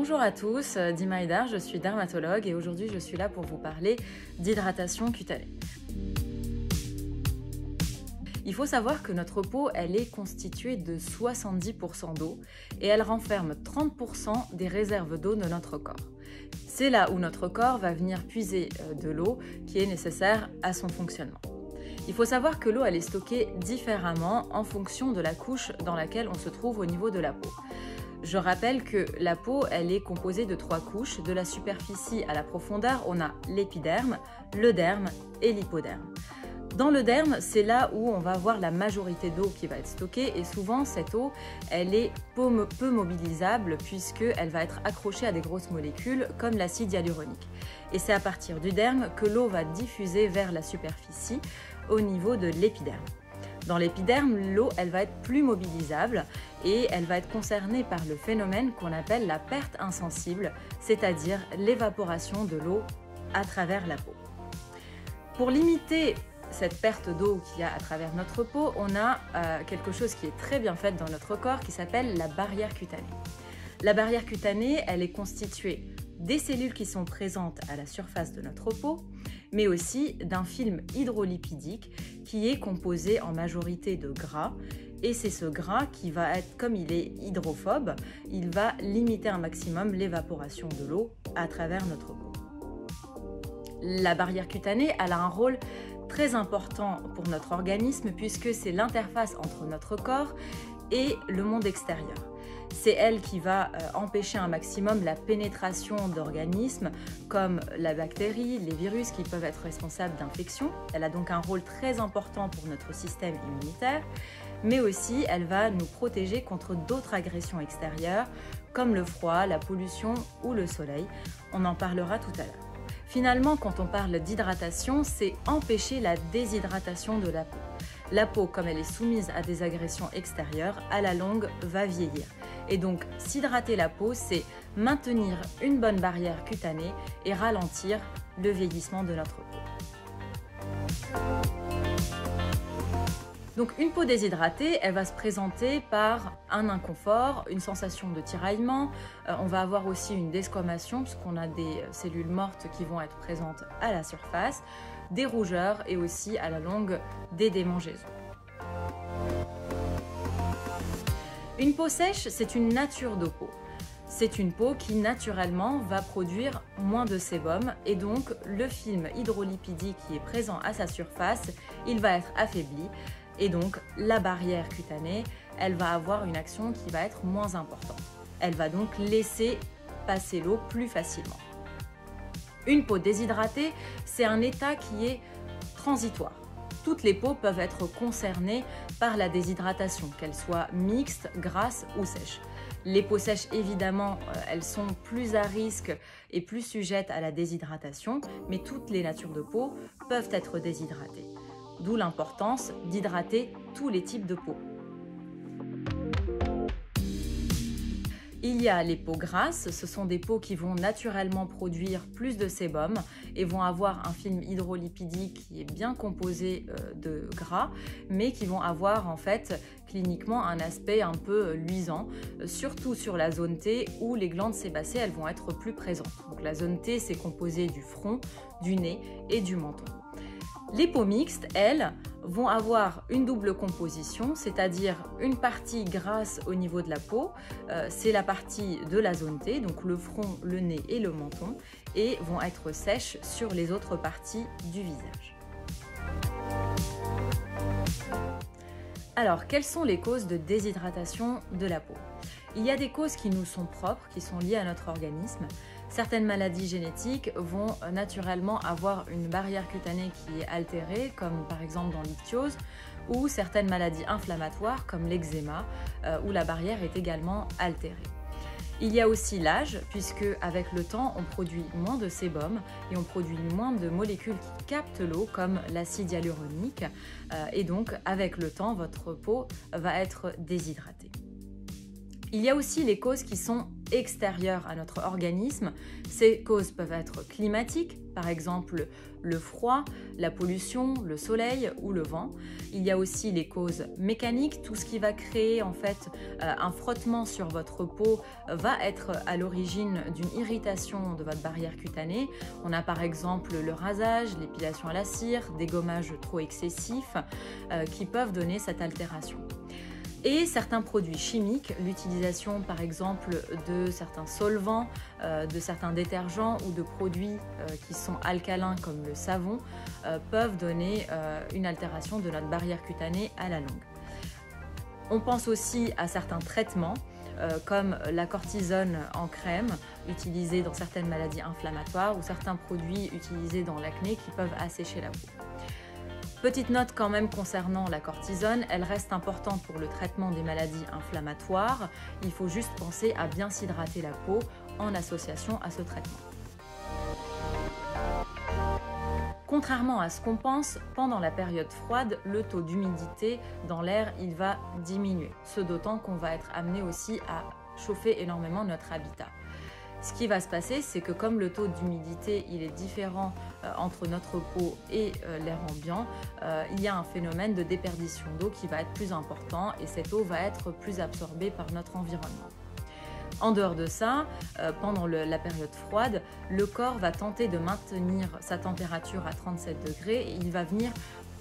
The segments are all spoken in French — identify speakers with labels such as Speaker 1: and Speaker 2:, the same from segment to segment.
Speaker 1: Bonjour à tous, Dima Haidar, je suis dermatologue et aujourd'hui je suis là pour vous parler d'hydratation cutanée. Il faut savoir que notre peau, elle est constituée de 70% d'eau et elle renferme 30% des réserves d'eau de notre corps. C'est là où notre corps va venir puiser de l'eau qui est nécessaire à son fonctionnement. Il faut savoir que l'eau, elle est stockée différemment en fonction de la couche dans laquelle on se trouve au niveau de la peau. Je rappelle que la peau, elle est composée de 3 couches. De la superficie à la profondeur, on a l'épiderme, le derme et l'hypoderme. Dans le derme, c'est là où on va avoir la majorité d'eau qui va être stockée et souvent cette eau, elle est peu mobilisable puisqu'elle va être accrochée à des grosses molécules comme l'acide hyaluronique. Et c'est à partir du derme que l'eau va diffuser vers la superficie au niveau de l'épiderme. Dans l'épiderme, l'eau, elle va être plus mobilisable et elle va être concernée par le phénomène qu'on appelle la perte insensible, c'est-à-dire l'évaporation de l'eau à travers la peau. Pour limiter cette perte d'eau qu'il y a à travers notre peau, on a quelque chose qui est très bien fait dans notre corps qui s'appelle la barrière cutanée. La barrière cutanée, elle est constituée des cellules qui sont présentes à la surface de notre peau, mais aussi d'un film hydrolipidique qui est composé en majorité de gras. Et c'est ce gras qui va être, comme il est hydrophobe, il va limiter un maximum l'évaporation de l'eau à travers notre peau. La barrière cutanée, elle a un rôle très important pour notre organisme puisque c'est l'interface entre notre corps et le monde extérieur. C'est elle qui va empêcher un maximum la pénétration d'organismes comme la bactérie, les virus qui peuvent être responsables d'infections. Elle a donc un rôle très important pour notre système immunitaire, mais aussi elle va nous protéger contre d'autres agressions extérieures comme le froid, la pollution ou le soleil. On en parlera tout à l'heure. Finalement, quand on parle d'hydratation, c'est empêcher la déshydratation de la peau. La peau, comme elle est soumise à des agressions extérieures, à la longue va vieillir. Et donc, s'hydrater la peau, c'est maintenir une bonne barrière cutanée et ralentir le vieillissement de notre peau. Donc, une peau déshydratée, elle va se présenter par un inconfort, une sensation de tiraillement. On va avoir aussi une desquamation, puisqu'on a des cellules mortes qui vont être présentes à la surface, des rougeurs et aussi, à la longue, des démangeaisons. Une peau sèche, c'est une nature de peau. C'est une peau qui, naturellement, va produire moins de sébum et donc le film hydrolipidique qui est présent à sa surface, il va être affaibli. Et donc, la barrière cutanée, elle va avoir une action qui va être moins importante. Elle va donc laisser passer l'eau plus facilement. Une peau déshydratée, c'est un état qui est transitoire. Toutes les peaux peuvent être concernées par la déshydratation, qu'elles soient mixtes, grasses ou sèches. Les peaux sèches, évidemment, elles sont plus à risque et plus sujettes à la déshydratation, mais toutes les natures de peau peuvent être déshydratées. D'où l'importance d'hydrater tous les types de peau. Il y a les peaux grasses, ce sont des peaux qui vont naturellement produire plus de sébum et vont avoir un film hydrolipidique qui est bien composé de gras, mais qui vont avoir en fait cliniquement un aspect un peu luisant, surtout sur la zone T où les glandes sébacées elles vont être plus présentes. Donc la zone T c'est composé du front, du nez et du menton. Les peaux mixtes, elles, vont avoir une double composition, c'est-à-dire une partie grasse au niveau de la peau, c'est la partie de la zone T, donc le front, le nez et le menton, et vont être sèches sur les autres parties du visage. Alors, quelles sont les causes de déshydratation de la peau? Il y a des causes qui nous sont propres, qui sont liées à notre organisme. Certaines maladies génétiques vont naturellement avoir une barrière cutanée qui est altérée, comme par exemple dans l'ichthyose, ou certaines maladies inflammatoires comme l'eczéma, où la barrière est également altérée. Il y a aussi l'âge, puisque avec le temps, on produit moins de sébum et on produit moins de molécules qui captent l'eau, comme l'acide hyaluronique, et donc avec le temps, votre peau va être déshydratée. Il y a aussi les causes qui sont extérieures à notre organisme. Ces causes peuvent être climatiques, par exemple le froid, la pollution, le soleil ou le vent. Il y a aussi les causes mécaniques, tout ce qui va créer en fait un frottement sur votre peau va être à l'origine d'une irritation de votre barrière cutanée. On a par exemple le rasage, l'épilation à la cire, des gommages trop excessifs qui peuvent donner cette altération. Et certains produits chimiques, l'utilisation par exemple de certains solvants, de certains détergents ou de produits qui sont alcalins comme le savon peuvent donner une altération de notre barrière cutanée à la longue. On pense aussi à certains traitements comme la cortisone en crème utilisée dans certaines maladies inflammatoires ou certains produits utilisés dans l'acné qui peuvent assécher la peau. Petite note quand même concernant la cortisone, elle reste importante pour le traitement des maladies inflammatoires. Il faut juste penser à bien s'hydrater la peau en association à ce traitement. Contrairement à ce qu'on pense, pendant la période froide, le taux d'humidité dans l'air il va diminuer. Ce d'autant qu'on va être amené aussi à chauffer énormément notre habitat. Ce qui va se passer, c'est que comme le taux d'humidité il est différent entre notre peau et l'air ambiant, il y a un phénomène de déperdition d'eau qui va être plus important et cette eau va être plus absorbée par notre environnement. En dehors de ça, pendant la période froide, le corps va tenter de maintenir sa température à 37 degrés et il va venir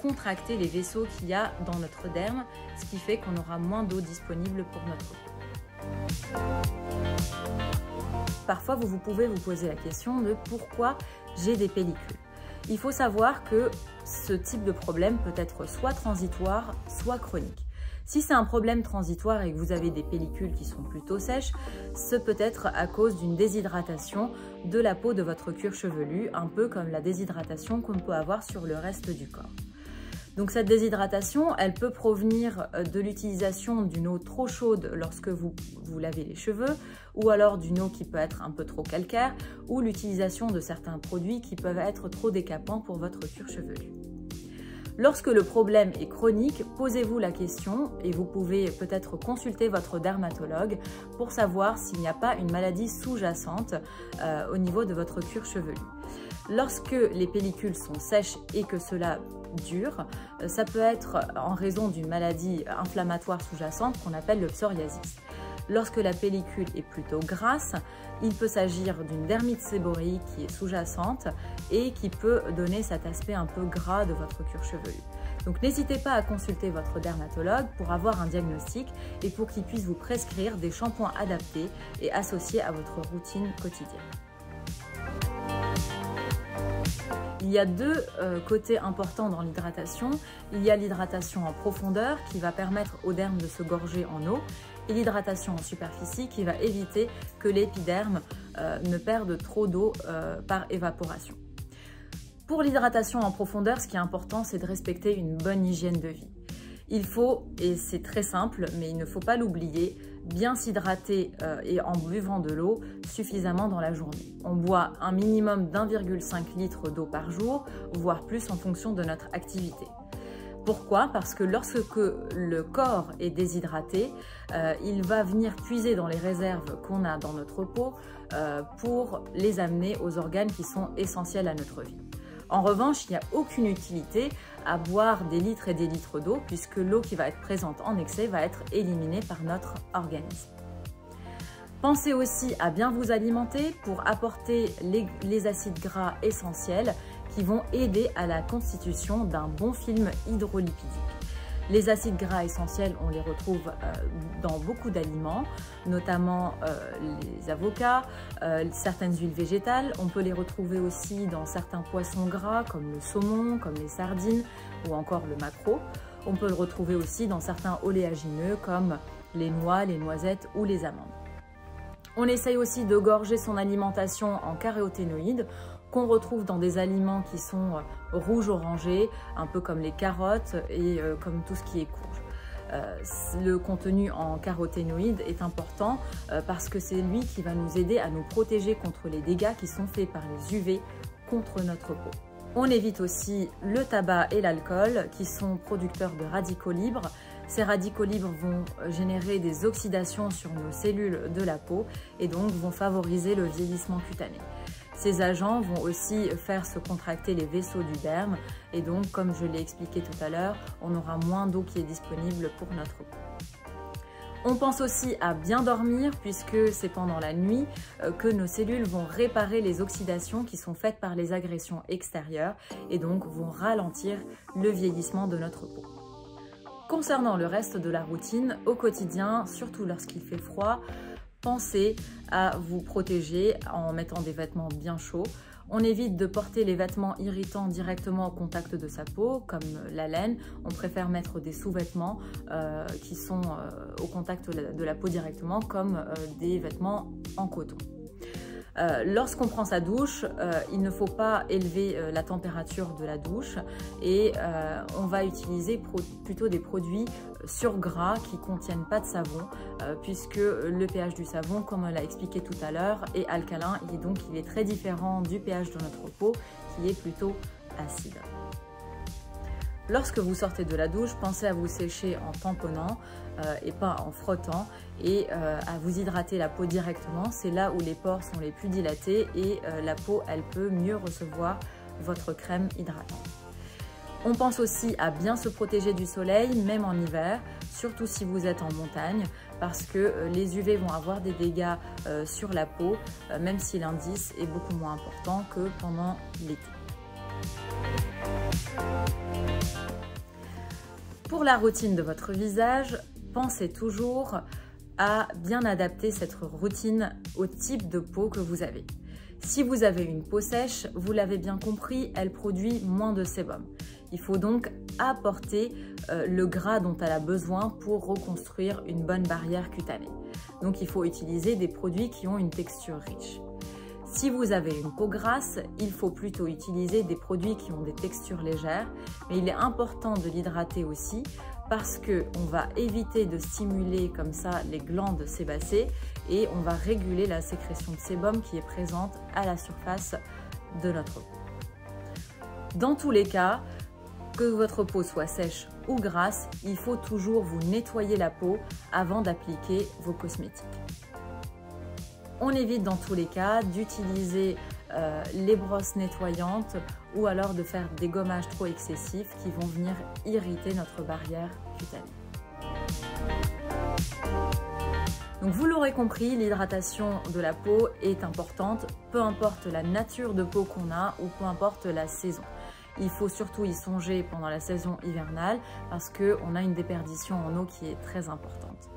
Speaker 1: contracter les vaisseaux qu'il y a dans notre derme, ce qui fait qu'on aura moins d'eau disponible pour notre peau. Parfois, vous pouvez vous poser la question de pourquoi j'ai des pellicules. Il faut savoir que ce type de problème peut être soit transitoire, soit chronique. Si c'est un problème transitoire et que vous avez des pellicules qui sont plutôt sèches, ce peut être à cause d'une déshydratation de la peau de votre cuir chevelu, un peu comme la déshydratation qu'on peut avoir sur le reste du corps. Donc cette déshydratation, elle peut provenir de l'utilisation d'une eau trop chaude lorsque vous lavez les cheveux, ou alors d'une eau qui peut être un peu trop calcaire, ou l'utilisation de certains produits qui peuvent être trop décapants pour votre cuir chevelu. Lorsque le problème est chronique, posez-vous la question et vous pouvez peut-être consulter votre dermatologue pour savoir s'il n'y a pas une maladie sous-jacente au niveau de votre cuir chevelu. Lorsque les pellicules sont sèches et que cela dure, ça peut être en raison d'une maladie inflammatoire sous-jacente qu'on appelle le psoriasis. Lorsque la pellicule est plutôt grasse, il peut s'agir d'une dermite séborréique qui est sous-jacente et qui peut donner cet aspect un peu gras de votre cuir chevelu. Donc n'hésitez pas à consulter votre dermatologue pour avoir un diagnostic et pour qu'il puisse vous prescrire des shampoings adaptés et associés à votre routine quotidienne. Il y a deux côtés importants dans l'hydratation. Il y a l'hydratation en profondeur qui va permettre au derme de se gorger en eau et l'hydratation en superficie qui va éviter que l'épiderme ne perde trop d'eau par évaporation. Pour l'hydratation en profondeur, ce qui est important, c'est de respecter une bonne hygiène de vie. Il faut, et c'est très simple, mais il ne faut pas l'oublier, bien s'hydrater et en buvant de l'eau suffisamment dans la journée. On boit un minimum d'1,5 litre d'eau par jour, voire plus en fonction de notre activité. Pourquoi? Parce que lorsque le corps est déshydraté, il va venir puiser dans les réserves qu'on a dans notre peau pour les amener aux organes qui sont essentiels à notre vie. En revanche, il n'y a aucune utilité à boire des litres et des litres d'eau puisque l'eau qui va être présente en excès va être éliminée par notre organisme. Pensez aussi à bien vous alimenter pour apporter les acides gras essentiels qui vont aider à la constitution d'un bon film hydrolipidique. Les acides gras essentiels, on les retrouve dans beaucoup d'aliments, notamment les avocats, certaines huiles végétales. On peut les retrouver aussi dans certains poissons gras comme le saumon, comme les sardines ou encore le maquereau. On peut le retrouver aussi dans certains oléagineux comme les noix, les noisettes ou les amandes. On essaye aussi de gorger son alimentation en caroténoïdes qu'on retrouve dans des aliments qui sont rouge-orangé, un peu comme les carottes et comme tout ce qui est courge. Le contenu en caroténoïdes est important parce que c'est lui qui va nous aider à nous protéger contre les dégâts qui sont faits par les UV contre notre peau. On évite aussi le tabac et l'alcool qui sont producteurs de radicaux libres. Ces radicaux libres vont générer des oxydations sur nos cellules de la peau et donc vont favoriser le vieillissement cutané. Ces agents vont aussi faire se contracter les vaisseaux du derme et donc, comme je l'ai expliqué tout à l'heure, on aura moins d'eau qui est disponible pour notre peau. On pense aussi à bien dormir puisque c'est pendant la nuit que nos cellules vont réparer les oxydations qui sont faites par les agressions extérieures et donc vont ralentir le vieillissement de notre peau. Concernant le reste de la routine, au quotidien, surtout lorsqu'il fait froid, pensez à vous protéger en mettant des vêtements bien chauds. On évite de porter les vêtements irritants directement au contact de sa peau, comme la laine. On préfère mettre des sous-vêtements qui sont au contact de la peau directement, comme des vêtements en coton. Lorsqu'on prend sa douche, il ne faut pas élever la température de la douche et on va utiliser plutôt des produits sur gras qui ne contiennent pas de savon puisque le pH du savon, comme on l'a expliqué tout à l'heure, est alcalin et donc il est très différent du pH de notre peau qui est plutôt acide. Lorsque vous sortez de la douche, pensez à vous sécher en tamponnant et pas en frottant et à vous hydrater la peau directement. C'est là où les pores sont les plus dilatés et la peau, elle peut mieux recevoir votre crème hydratante. On pense aussi à bien se protéger du soleil, même en hiver, surtout si vous êtes en montagne, parce que les UV vont avoir des dégâts sur la peau, même si l'indice est beaucoup moins important que pendant l'été. Pour la routine de votre visage, pensez toujours à bien adapter cette routine au type de peau que vous avez. Si vous avez une peau sèche, vous l'avez bien compris, elle produit moins de sébum. Il faut donc apporter le gras dont elle a besoin pour reconstruire une bonne barrière cutanée. Donc il faut utiliser des produits qui ont une texture riche. Si vous avez une peau grasse, il faut plutôt utiliser des produits qui ont des textures légères, mais il est important de l'hydrater aussi parce qu'on va éviter de stimuler comme ça les glandes sébacées et on va réguler la sécrétion de sébum qui est présente à la surface de notre peau. Dans tous les cas, que votre peau soit sèche ou grasse, il faut toujours vous nettoyer la peau avant d'appliquer vos cosmétiques. On évite dans tous les cas d'utiliser les brosses nettoyantes ou alors de faire des gommages trop excessifs qui vont venir irriter notre barrière cutanée. Donc vous l'aurez compris, l'hydratation de la peau est importante, peu importe la nature de peau qu'on a ou peu importe la saison. Il faut surtout y songer pendant la saison hivernale parce qu'on a une déperdition en eau qui est très importante.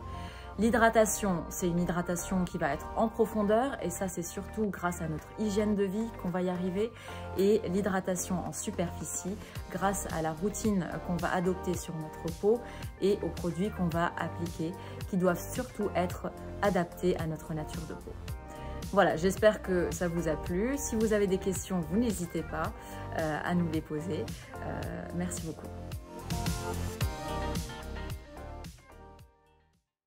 Speaker 1: L'hydratation, c'est une hydratation qui va être en profondeur et ça c'est surtout grâce à notre hygiène de vie qu'on va y arriver, et l'hydratation en superficie grâce à la routine qu'on va adopter sur notre peau et aux produits qu'on va appliquer qui doivent surtout être adaptés à notre nature de peau. Voilà, j'espère que ça vous a plu. Si vous avez des questions, vous n'hésitez pas à nous les poser. Merci beaucoup.